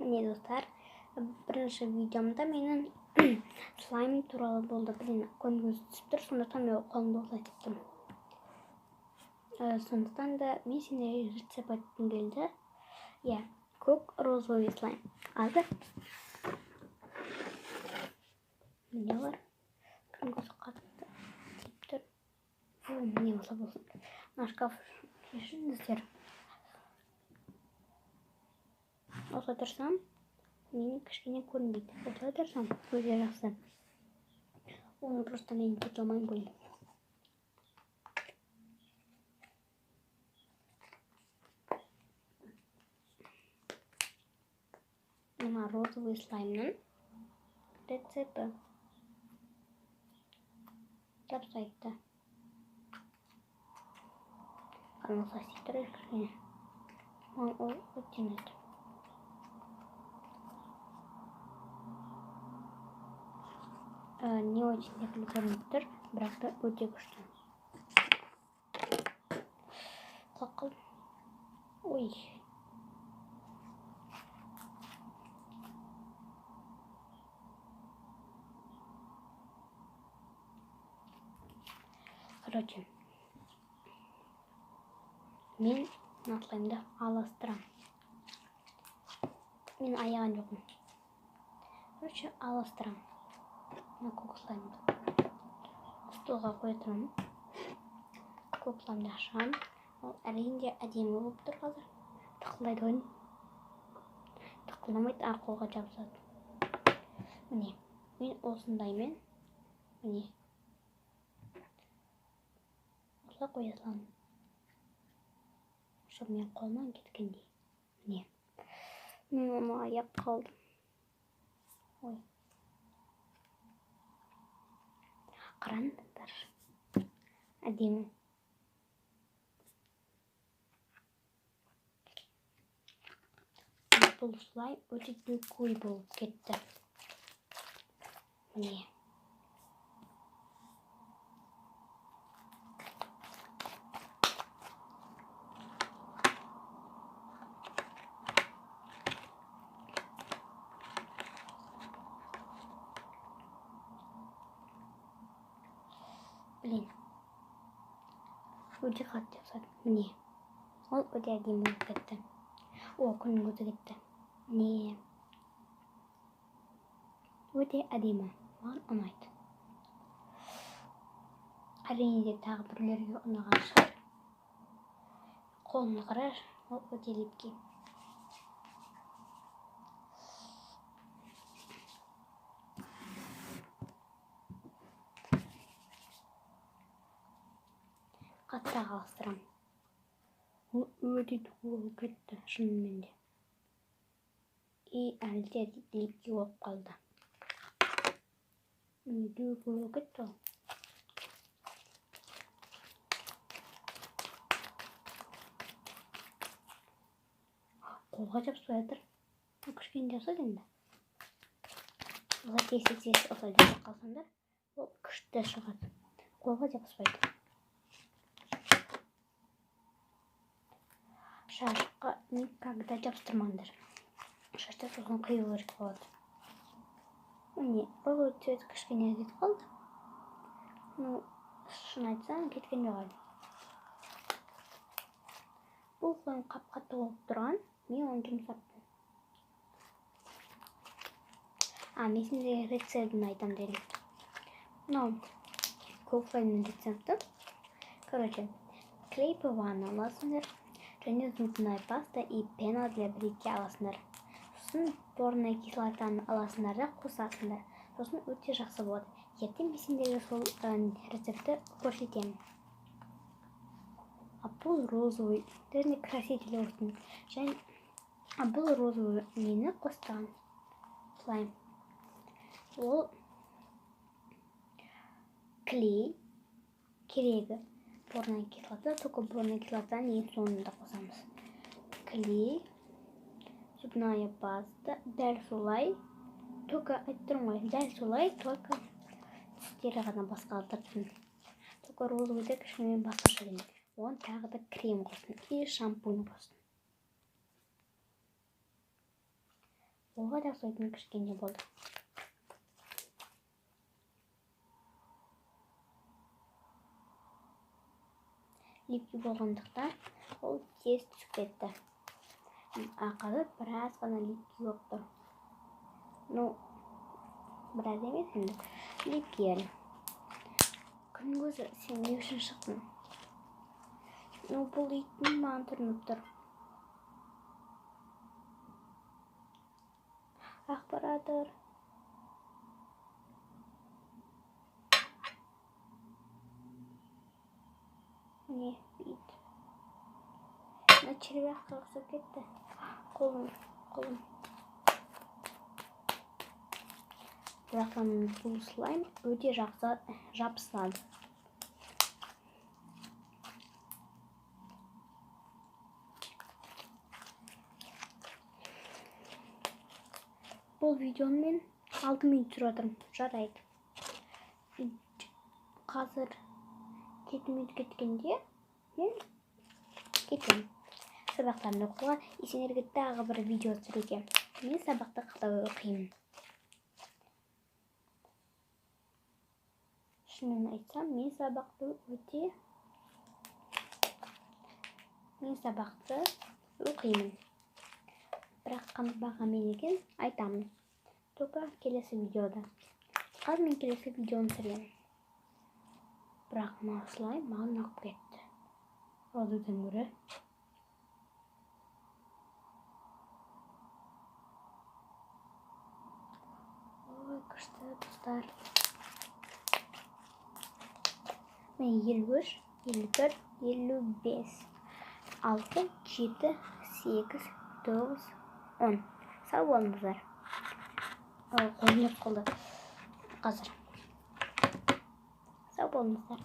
Міне достар, бірінші видеомда менің слайм туралы болды. Көңіліңіз түсіп тұр, сондықтан мен қолымды осылайтып тұрмын. Сондықтан да мен сендерге рецепт айтқым келді. Көк розовый слайм. Азыр міне бар. Көңіліңіз қатты тиіп тұр. Міне болса болсын. Мына шкаф шешіңіздер. Осылай тұрсам, менің кішкене көрінбейді. Осылай тұрсам, өте жақсы. Оны просто мен кете алмайын ғой. Мына розовый слаймның рецепті. Жап сайтта. Қанал састиктер кішкене. Ол өттемеді. Не очень секілді көрініп тұр, бірақ та өте күшті. Құлақ қалдым. Ой. Короче, мен слаймды аластырам. Мен аяған жоқпын. Короче, аластырам. Мына көк слаймды столға қоя тұрамын. Көк слаймды ашам. Ол әрине әдемі болып тұр қазір. Тықылдайды ғой. Тықылдамайды, қолға жабысады. Міне, мен осындаймен. Міне. Осылай қоя саламын. Щоб мен қолымнан кеткендей. Міне. Мен оны аяп қалдым. Ой. Қараңыздар. Әдемі. Бұл слайм өте көй болып кетті. Міне. Блин. Өте қатты жасады. Міне. Ол өте әдемі болып кетті. Күннің көзі кетті. Міне. Өте әдемі. Маған ұнайды. Әрине де тағы бірлерге ұнаған шығар. Қолымды қараш, ол өте лепкий. Қаттырақ алыстырам. Ол өте болып кетті шынымен де. Әлі де лепкий болып қалды. Өте болып кетті ол. Қолға жабыспай жатыр. Кішкене жасайды енді. Осылай тез осылай жасап қалсаңдар, ол күшті шығады. Қолға жабыспайды. Шашқа никогда жабыстырмаңдар. Шашта сосын қию керек болады. Міне, бұл цвет кішкене кетіп қалды. Шын айтсам, кеткен жоқ әлі. Бұл слайм қап-қатты болып тұрған, мен оны жұмсаппын. Мен сендерге рецептін айтам дедім. Мынау көк слаймның рецепті. Короче, клей ПВА-ны аласыңдар. Және зубная паста и пена для бритья аласыңдар. Сосын борная кислотаны аласыңдар да қосасыңдар. Сосын өте жақсы болады. Ертең мен сендерге сол рецепті көрсетемін. Бұл розовый, және краситель болсын. Және бұл розовый мені қостаған слайм. Ол клей керегі. Борная кислота, только борная кислотаны ең соңында қосамыз. Клей, зубная паста, дәл солай. Только айттырым ғой, дәл солай, только тістері ғана басқа алдырсын. Только розовыйда кішкене басқаша деймін. Оған тағы да крем қосын и шампунь қосын. Оға да ұқсайтын кішкене болды. Липкий болғандықтан ол тез түсіп кетті. Қазір біраз ғана липкий болып тұр. Ну, біраз емес енді. Липкий әлі. Күн көзі, сен не үшін шықтың? Ну, бұл иттің маған түрініп тұр. Ақпаратыр. Не, бейт. На червяққа ұқсап кетті. Қолым. Бірақтан бұл слайм өте жақсы жабысады. Бұл видеоны мен 6 минут түсіріп отырмын. Жарайды. Қазір 7 минут кеткенде мен кетемін. Сабақтарын оқуға, сендерге тағы бір видео түсіруге. Мен сабақты қалай оқимын. Шынын айтсам, мен сабақты оқимын. Бірақ қандай бағамен екен айтамын. Только келесі видеода. Қазір мен келесі видеоны түсіремін. Бірақ мына слайм маған ұнап кетті. Родудан гөрі. Ой, күшті достар. Мен 53, 54, 55, 6, 7, 8, 9, 10. Сау болыңыздар. Қолым қалды қазір. Сау болыңыздар.